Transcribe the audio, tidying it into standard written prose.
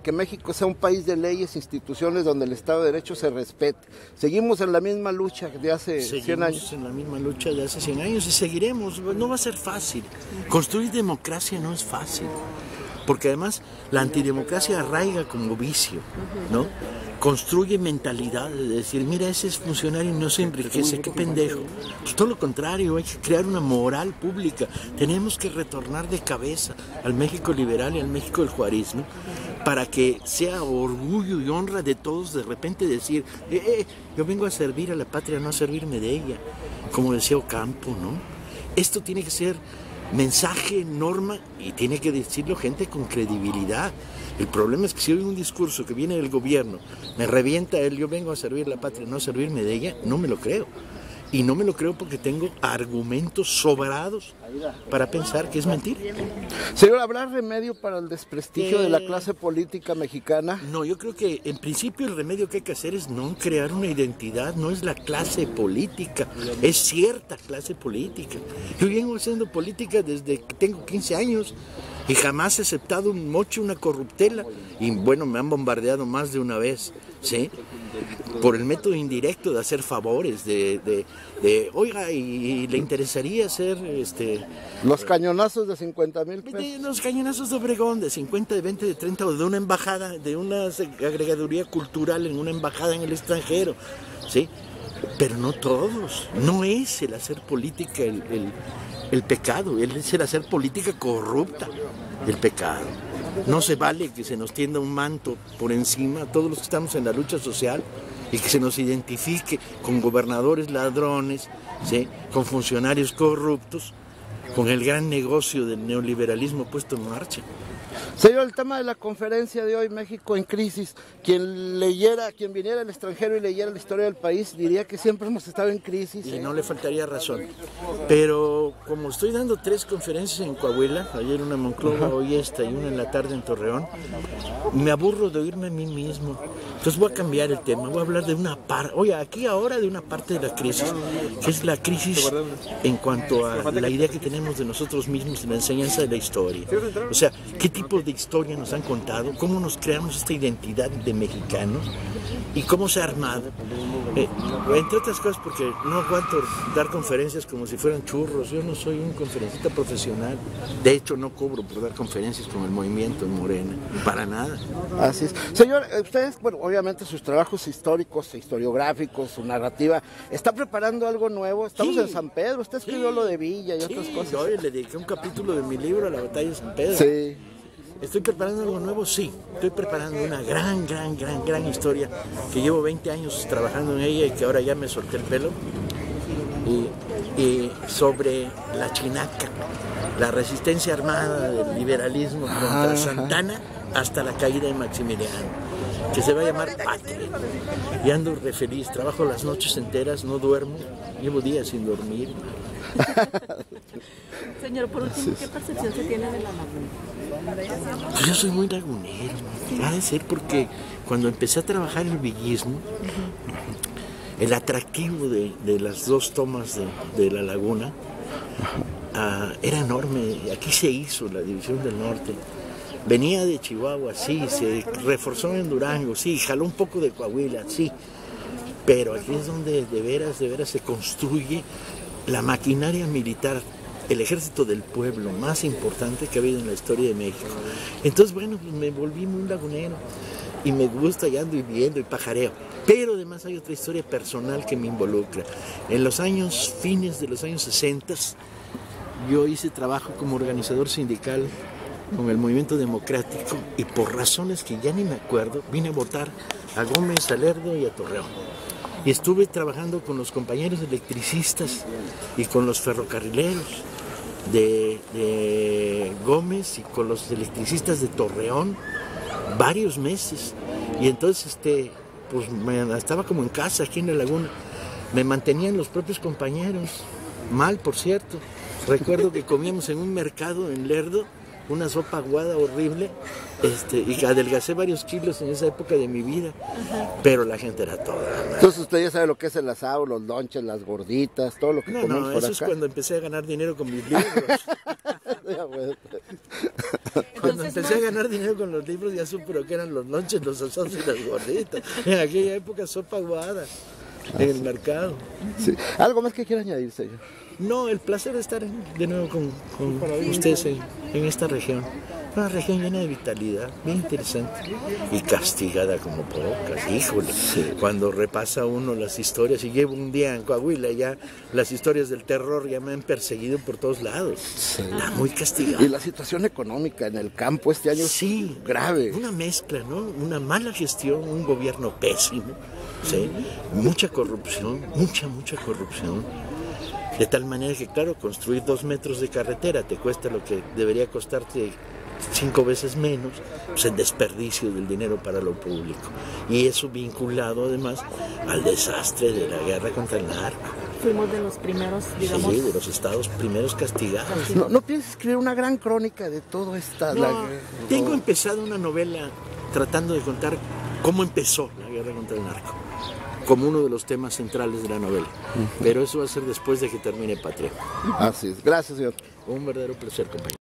Que México sea un país de leyes, instituciones donde el Estado de Derecho se respete. Seguimos en la misma lucha de hace 100 años. Seguimos en la misma lucha de hace 100 años y seguiremos. No va a ser fácil. Construir democracia no es fácil. Porque además la antidemocracia arraiga como vicio, ¿no? Construye mentalidad de decir, mira, ese es funcionario y no se enriquece, qué pendejo. Pues todo lo contrario, hay que crear una moral pública. Tenemos que retornar de cabeza al México liberal y al México del juarismo para que sea orgullo y honra de todos de repente decir, yo vengo a servir a la patria, no a servirme de ella, como decía Ocampo, ¿no? Esto tiene que ser mensaje, norma, y tiene que decirlo gente con credibilidad. El problema es que si oigo un discurso que viene del gobierno, me revienta él, yo vengo a servir a la patria, no a servirme de ella, no me lo creo. Y no me lo creo porque tengo argumentos sobrados para pensar que es mentira. Señor, ¿habrá remedio para el desprestigio de la clase política mexicana? No, yo creo que en principio el remedio que hay que hacer es no crear una identidad, no es la clase política, es cierta clase política. Yo vengo haciendo política desde que tengo 15 años y jamás he aceptado un moche, una corruptela. Y bueno, me han bombardeado más de una vez, ¿sí? Por el método indirecto de hacer favores, de oiga, y le interesaría hacer los cañonazos de 50,000 pesos. Los cañonazos de Obregón, de 50, de 20, de 30, o de una embajada, de una agregaduría cultural en una embajada en el extranjero, ¿sí? Pero no todos, no es el hacer política el pecado, es el hacer política corrupta el pecado. No se vale que se nos tienda un manto por encima a todos los que estamos en la lucha social y que se nos identifique con gobernadores ladrones, ¿sí? Con funcionarios corruptos, con el gran negocio del neoliberalismo puesto en marcha. Señor, el tema de la conferencia de hoy, México en crisis, quien viniera del extranjero y leyera la historia del país, diría que siempre hemos estado en crisis. Y no le faltaría razón. Pero como estoy dando 3 conferencias en Coahuila, ayer una en Monclova, hoy esta y una en la tarde en Torreón, me aburro de oírme a mí mismo. Entonces voy a cambiar el tema, voy a hablar de una parte, de una parte de la crisis, que es la crisis en cuanto a la idea que tenemos de nosotros mismos, de la enseñanza de la historia. O sea, ¿qué tipo de historia nos han contado? ¿Cómo nos creamos esta identidad de mexicanos? ¿Y cómo se ha armado? Entre otras cosas porque no aguanto dar conferencias como si fueran churros. Yo no soy un conferencista profesional. De hecho, no cobro por dar conferencias con el movimiento en Morena. Para nada. Así es. Señor, ustedes, bueno, obviamente sus trabajos históricos, historiográficos, su narrativa, ¿está preparando algo nuevo? Estamos en San Pedro. Usted escribió lo de Villa y otras cosas. Yo le dediqué un capítulo de mi libro a la batalla de San Pedro. Sí. ¿Estoy preparando algo nuevo? Sí. Estoy preparando una gran historia que llevo 20 años trabajando en ella y que ahora ya me solté el pelo. Y sobre la chinaca, la resistencia armada del liberalismo contra Santana hasta la caída de Maximiliano, que se va a llamar Patria. Y ando re feliz, trabajo las noches enteras, no duermo, llevo días sin dormir. Señor, por último, ¿qué percepción se tiene de la laguna? Yo soy muy lagunero, ha de ser porque cuando empecé a trabajar el villismo, el atractivo de las 2 tomas de la laguna era enorme. Aquí se hizo la División del Norte. Venía de Chihuahua, sí, se reforzó en Durango, sí, jaló un poco de Coahuila, sí. Pero aquí es donde de veras se construye la maquinaria militar, el ejército del pueblo más importante que ha habido en la historia de México. Entonces, bueno, pues me volví muy lagunero y me gusta y ando y viendo y pajareo. Pero además hay otra historia personal que me involucra. En los fines de los años 60, yo hice trabajo como organizador sindical con el movimiento democrático y por razones que ya ni me acuerdo, vine a votar a Gómez, a Lerdo y a Torreón. Y estuve trabajando con los compañeros electricistas y con los ferrocarrileros de Gómez y con los electricistas de Torreón varios meses. Y entonces pues estaba como en casa aquí en la laguna. Me mantenían los propios compañeros, mal por cierto. Recuerdo que comíamos en un mercado en Lerdo una sopa aguada horrible, y adelgacé varios kilos en esa época de mi vida, pero la gente era toda. Entonces usted ya sabe lo que es el asado, los lonches, las gorditas, todo lo que comemos por acá. Eso es cuando empecé a ganar dinero con mis libros. Cuando empecé a ganar dinero con los libros ya supe lo que eran los lonches, los asados y las gorditas. En aquella época sopa aguada en el mercado. Sí. ¿Algo más que quiera añadir, señor? No, el placer de estar de nuevo con ustedes en esta región. Una región llena de vitalidad, bien interesante. Y castigada como pocas, híjole. Cuando repasa uno las historias, y llevo un día en Coahuila, ya las historias del terror ya me han perseguido por todos lados. Está muy castigada. Y la situación económica en el campo este año sí, es grave. Una mezcla, ¿no? Una mala gestión, un gobierno pésimo, ¿sí? Mucha corrupción, mucha corrupción. De tal manera que, claro, construir 2 metros de carretera te cuesta lo que debería costarte 5 veces menos, pues el desperdicio del dinero para lo público. Y eso vinculado además al desastre de la guerra contra el narco. Fuimos de los primeros, digamos... Sí, de los estados primeros castigados. ¿No piensas escribir una gran crónica de todo esta... Tengo empezado una novela tratando de contar cómo empezó la guerra contra el narco, como uno de los temas centrales de la novela. Pero eso va a ser después de que termine Patria. Así es. Gracias, señor. Un verdadero placer, compañero.